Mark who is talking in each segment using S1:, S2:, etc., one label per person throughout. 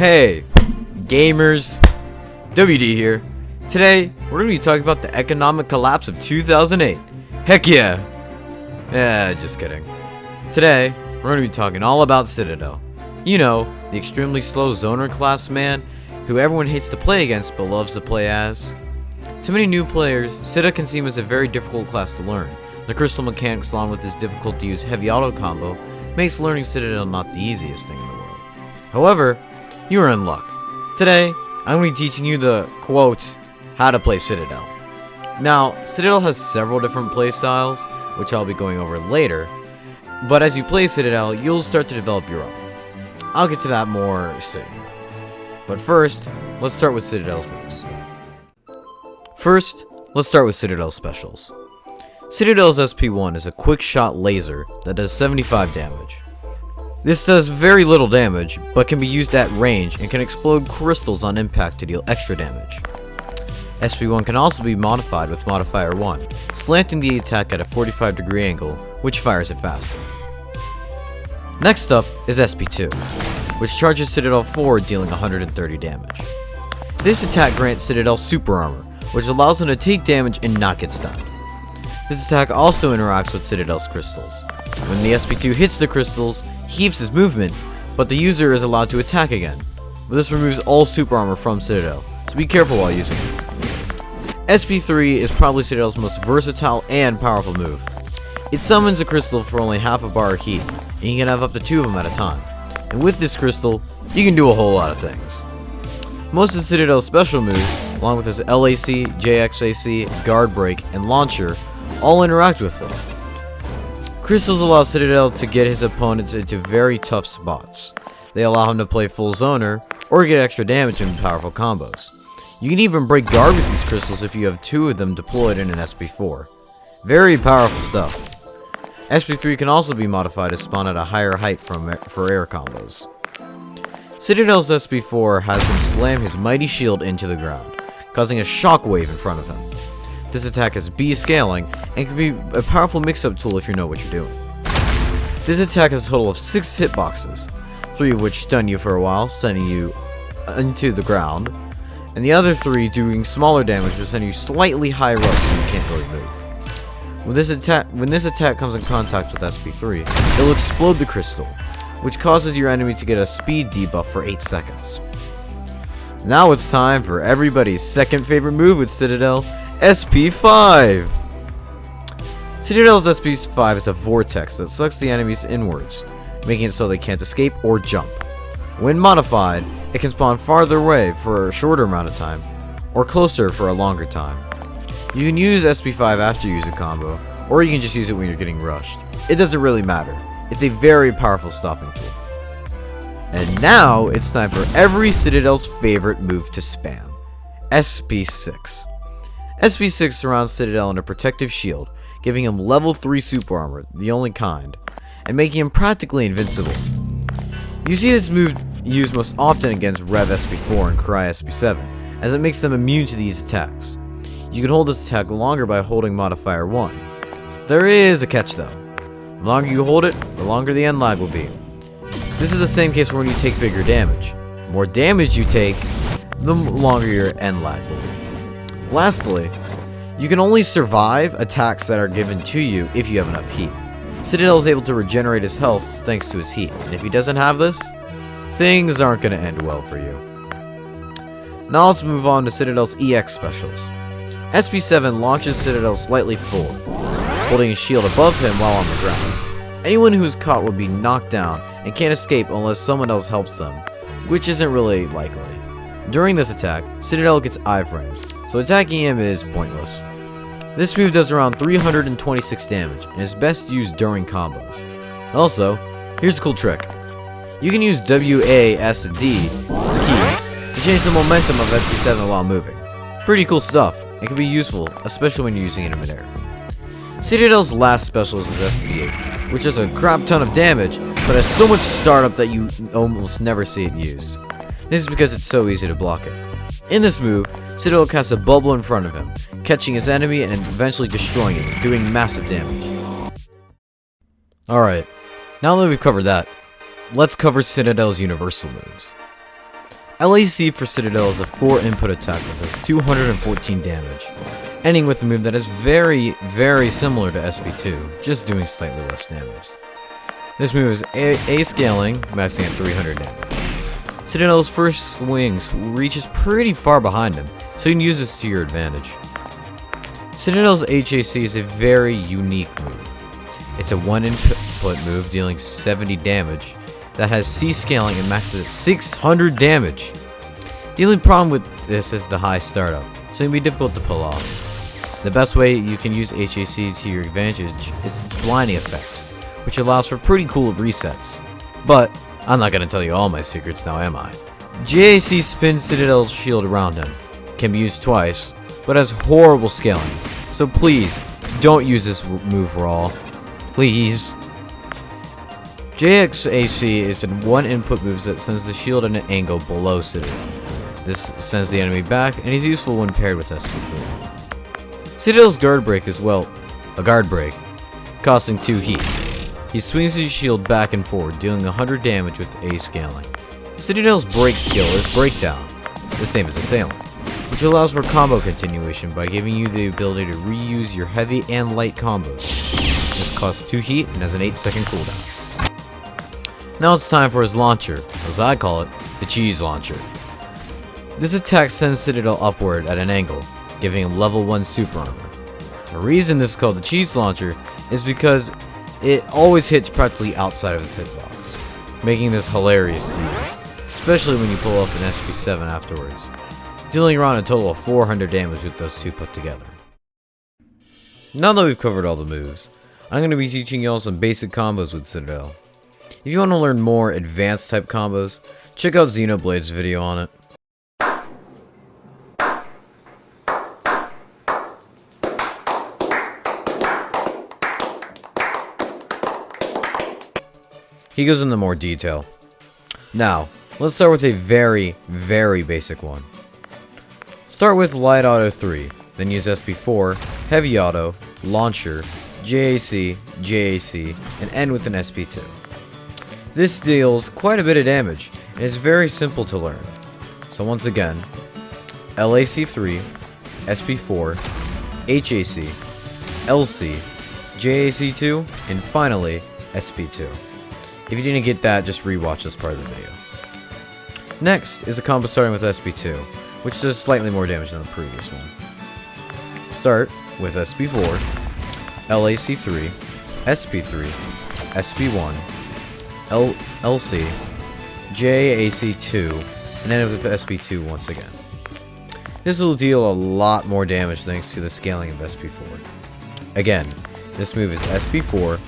S1: Hey, gamers, WD here. Today, we're going to be talking about the economic collapse of 2008. Heck yeah! Yeah, just kidding. Today, we're going to be talking all about Citadel. You know, the extremely slow zoner class man who everyone hates to play against but loves to play as. To many new players, Citadel can seem as a very difficult class to learn. The crystal mechanics, along with his difficult to use heavy auto combo, makes learning Citadel not the easiest thing in the world. However, you are in luck. Today, I'm going to be teaching you the, quote, how to play Citadel. Now, Citadel has several different playstyles, which I'll be going over later, but as you play Citadel, you'll start to develop your own. I'll get to that more soon. But first, let's start with Citadel's moves. First, let's start with Citadel's specials. Citadel's SP1 is a quick shot laser that does 75 damage. This does very little damage, but can be used at range and can explode crystals on impact to deal extra damage. SP1 can also be modified with modifier 1, slanting the attack at a 45-degree angle, which fires it faster. Next up is SP2, which charges Citadel forward, dealing 130 damage. This attack grants Citadel super armor, which allows him to take damage and not get stunned. This attack also interacts with Citadel's crystals. When the SP2 hits the crystals, he keeps his movement, but the user is allowed to attack again. But this removes all super armor from Citadel, so be careful while using it. SP3 is probably Citadel's most versatile and powerful move. It summons a crystal for only half a bar of heat, and you can have up to 2 of them at a time. And with this crystal, you can do a whole lot of things. Most of Citadel's special moves, along with his LAC, JXAC, guard break, and launcher, all interact with them. Crystals allow Citadel to get his opponents into very tough spots. They allow him to play full zoner, or get extra damage in powerful combos. You can even break guard with these crystals if you have 2 of them deployed in an SP4. Very powerful stuff. SP3 can also be modified to spawn at a higher height for air combos. Citadel's SP4 has him slam his mighty shield into the ground, causing a shockwave in front of him. This attack has B scaling and can be a powerful mix-up tool if you know what you're doing. This attack has a total of 6 hitboxes, 3 of which stun you for a while, sending you into the ground, and the other 3 doing smaller damage will send you slightly higher up so you can't really move. When this attack comes in contact with SP3, it will explode the crystal, which causes your enemy to get a speed debuff for 8 seconds. Now it's time for everybody's second favorite move with Citadel, SP5! Citadel's SP5 is a vortex that sucks the enemies inwards, making it so they can't escape or jump. When modified, it can spawn farther away for a shorter amount of time, or closer for a longer time. You can use SP5 after you use a combo, or you can just use it when you're getting rushed. It doesn't really matter. It's a very powerful stopping tool. And now, it's time for every Citadel's favorite move to spam, SP6. SP6 surrounds Citadel in a protective shield, giving him level 3 super armor, the only kind, and making him practically invincible. You see this move used most often against Rev SP4 and Cry SP7, as it makes them immune to these attacks. You can hold this attack longer by holding modifier 1. There is a catch though. The longer you hold it, the longer the end lag will be. This is the same case for when you take bigger damage. The more damage you take, the longer your end lag will be. Lastly, you can only survive attacks that are given to you if you have enough heat. Citadel is able to regenerate his health thanks to his heat, and if he doesn't have this, things aren't going to end well for you. Now let's move on to Citadel's EX specials. SP7 launches Citadel slightly forward, holding his shield above him while on the ground. Anyone who is caught will be knocked down and can't escape unless someone else helps them, which isn't really likely. During this attack, Citadel gets iframes, so attacking him is pointless. This move does around 326 damage and is best used during combos. Also, here's a cool trick. You can use WASD, the keys, to change the momentum of SP7 while moving. Pretty cool stuff, and can be useful, especially when you're using it in midair. Citadel's last special is SP8, which does a crap ton of damage, but has so much startup that you almost never see it used. This is because it's so easy to block it. In this move, Citadel casts a bubble in front of him, catching his enemy and eventually destroying it, doing massive damage. Alright, now that we've covered that, let's cover Citadel's universal moves. LAC for Citadel is a 4-input attack that does 214 damage, ending with a move that is very, very similar to SP2, just doing slightly less damage. This move is A scaling, maxing at 300 damage. Citadel's first swing reaches pretty far behind him, so you can use this to your advantage. Citadel's HAC is a very unique move. It's a 1-input move dealing 70 damage that has C scaling and maxes at 600 damage. The only problem with this is the high startup, so it can be difficult to pull off. The best way you can use HAC to your advantage is its blinding effect, which allows for pretty cool resets. But I'm not going to tell you all my secrets now, am I? JAC spins Citadel's shield around him, can be used twice, but has horrible scaling, so please don't use this move raw. Please. JXAC is a 1-input move that sends the shield at an angle below Citadel. This sends the enemy back, and is useful when paired with SP3. Citadel's guard break is, well, a guard break, costing 2 heat. He swings his shield back and forward, dealing 100 damage with A scaling. Citadel's break skill is breakdown, the same as Assailant, which allows for combo continuation by giving you the ability to reuse your heavy and light combos. This costs 2 heat and has an 8-second cooldown. Now it's time for his launcher, as I call it, the cheese launcher. This attack sends Citadel upward at an angle, giving him level 1 super armor. The reason this is called the cheese launcher is because it always hits practically outside of its hitbox, making this hilarious to use, especially when you pull up an SP7 afterwards, dealing around a total of 400 damage with those two put together. Now that we've covered all the moves, I'm going to be teaching y'all some basic combos with Citadel. If you want to learn more advanced type combos, check out Xenoblade's video on it. He goes into more detail. Now, let's start with a very, very basic one. Start with Light Auto 3, then use SP4, Heavy Auto, Launcher, JAC, JAC, and end with an SP2. This deals quite a bit of damage, and is very simple to learn. So once again, LAC3, SP4, HAC, LC, JAC2, and finally, SP2. If you didn't get that, just rewatch this part of the video. Next is a combo starting with SP2, which does slightly more damage than the previous one. Start with SP4, LAC3, SP3, SP1, LC, JAC2, and end with SP2 once again. This will deal a lot more damage thanks to the scaling of SP4. Again, this move is SP4,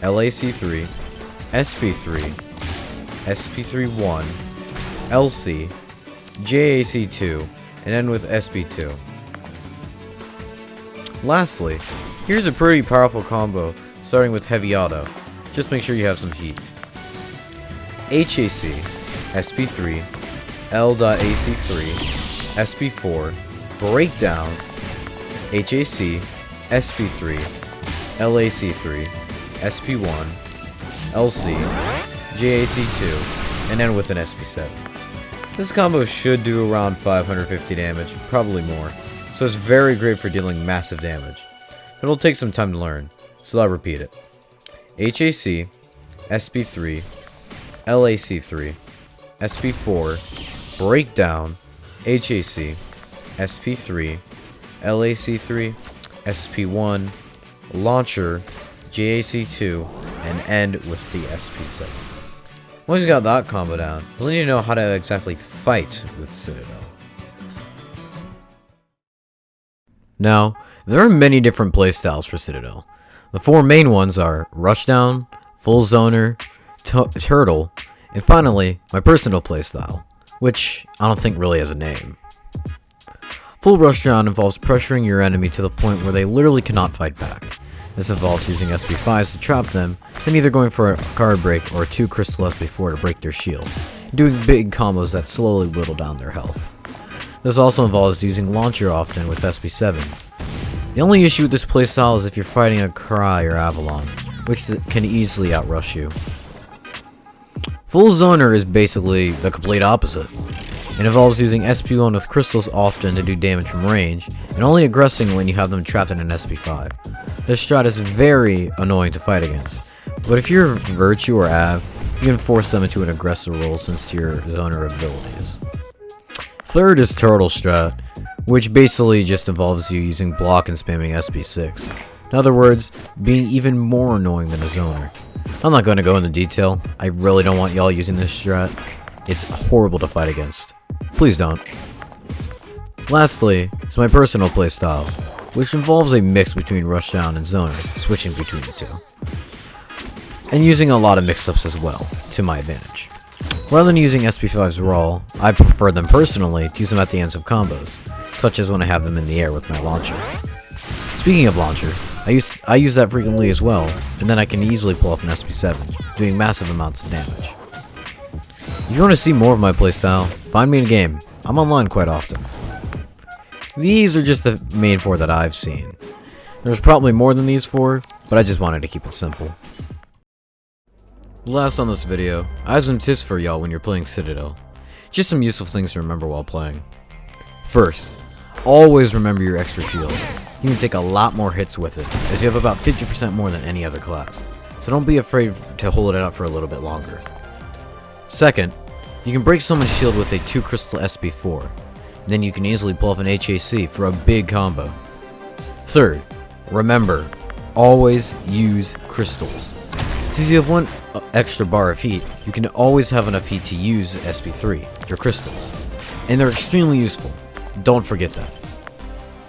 S1: LAC3, SP3, SP3-1, LC, JAC2, and end with SP2. Lastly, here's a pretty powerful combo starting with Heavy Auto. Just make sure you have some heat. HAC, SP3, L.AC3, SP4, Breakdown, HAC, SP3, LAC3, SP1, LC, JAC2, and end with an SP7. This combo should do around 550 damage, probably more, so it's very great for dealing massive damage. But it'll take some time to learn, so I'll repeat it. HAC, SP3, LAC3, SP4, Breakdown, HAC, SP3, LAC3, SP1, Launcher, JAC2, and end with the SP7. Once you got that combo down, you'll need to know how to exactly fight with Citadel. Now, there are many different playstyles for Citadel. The 4 main ones are Rushdown, Full Zoner, Turtle, and finally, my personal playstyle, which I don't think really has a name. Full Rushdown involves pressuring your enemy to the point where they literally cannot fight back. This involves using SP5s to trap them, then either going for a guard break or 2 Crystal SP4 to break their shield, doing big combos that slowly whittle down their health. This also involves using Launcher often with SP7s. The only issue with this playstyle is if you're fighting a Cry or Avalon, which can easily outrush you. Full Zoner is basically the complete opposite. It involves using SP1 with crystals often to do damage from range, and only aggressing when you have them trapped in an SP5. This strat is very annoying to fight against, but if you're Virtue or Av, you can force them into an aggressive role since to your zoner abilities. Third is Turtle strat, which basically just involves you using block and spamming SP6. In other words, being even more annoying than a zoner. I'm not going to go into detail, I really don't want y'all using this strat. It's horrible to fight against. Please don't. Lastly, is my personal playstyle, which involves a mix between Rushdown and Zoner, switching between the two. And using a lot of mix-ups as well, to my advantage. Rather than using SP5s raw, I prefer them personally to use them at the ends of combos, such as when I have them in the air with my launcher. Speaking of launcher, I use that frequently as well, and then I can easily pull off an SP7, doing massive amounts of damage. If you want to see more of my playstyle, find me in a game. I'm online quite often. These are just the main 4 that I've seen. There's probably more than these 4, but I just wanted to keep it simple. Last on this video, I have some tips for y'all when you're playing Citadel. Just some useful things to remember while playing. First, always remember your extra shield. You can take a lot more hits with it, as you have about 50% more than any other class. So don't be afraid to hold it out for a little bit longer. Second, you can break someone's shield with a 2 crystal SP4. Then you can easily pull off an HAC for a big combo. Third, remember, always use crystals. Since you have 1 extra bar of heat, you can always have enough heat to use SP3, your crystals. And they're extremely useful. Don't forget that.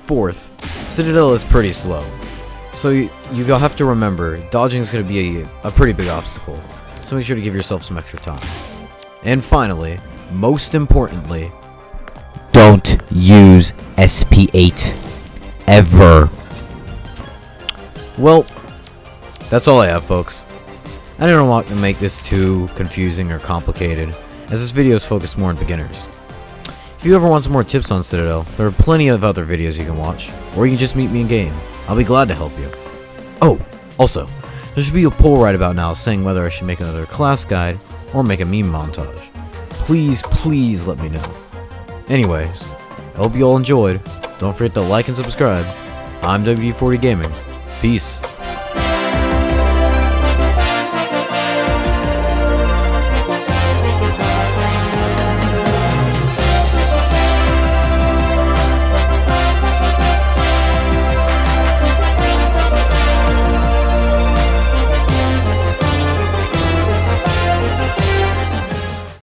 S1: Fourth, Citadel is pretty slow. So you'll have to remember, dodging is going to be a pretty big obstacle. So make sure to give yourself some extra time. And finally, most importantly, don't use SP8 ever. Well, that's all I have, folks. I don't want to make this too confusing or complicated, as this video is focused more on beginners. If you ever want some more tips on Citadel, there are plenty of other videos you can watch, or you can just meet me in game. I'll be glad to help you. Oh, also, there should be a poll right about now saying whether I should make another class guide or make a meme montage. Please let me know. Anyways, I hope you all enjoyed. Don't forget to like and subscribe. I'm WD40 Gaming. Peace.